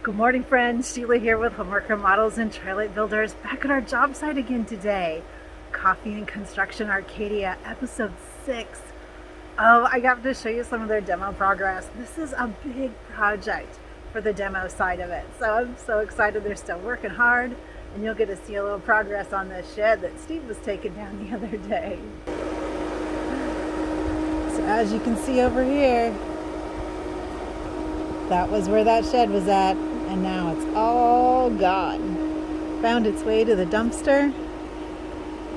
Good morning, friends. Sheila here with Homework Remodels and Trilight Builders, back at our job site again today. Coffee and Construction Arcadia, episode 6. Oh, I got to show you some of their demo progress. This is a big project for the demo side of it. So I'm so excited. They're still working hard, and you'll get to see a little progress on this shed that Steve was taking down the other day. So as you can see over here, that was where that shed was at, and now it's all gone. Found its way to the dumpster.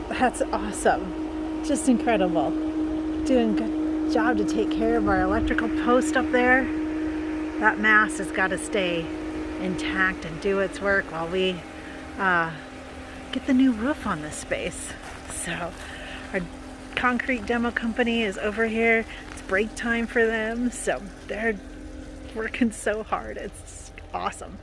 That's awesome. Just incredible. Doing a good job to take care of our electrical post up there. That mast has got to stay intact and do its work while we get the new roof on this space. So our concrete demo company is over here. It's break time for them, so they're working so hard. It's awesome.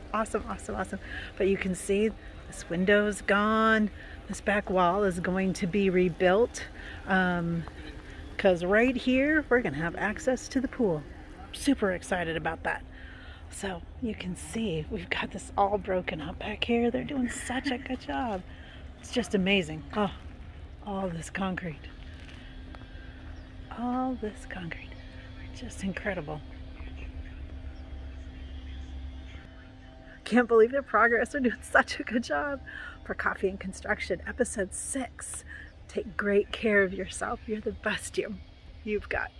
But you can see this window's gone. This back wall is going to be rebuilt because right here we're gonna have access to the pool. Super excited about that. So you can see we've got this all broken up back here. They're doing such a good job. It's just amazing. Oh, all this concrete, just incredible. Can't believe their progress. They're doing such a good job. For Coffee and Construction, episode 6. Take great care of yourself. You're the best you've got.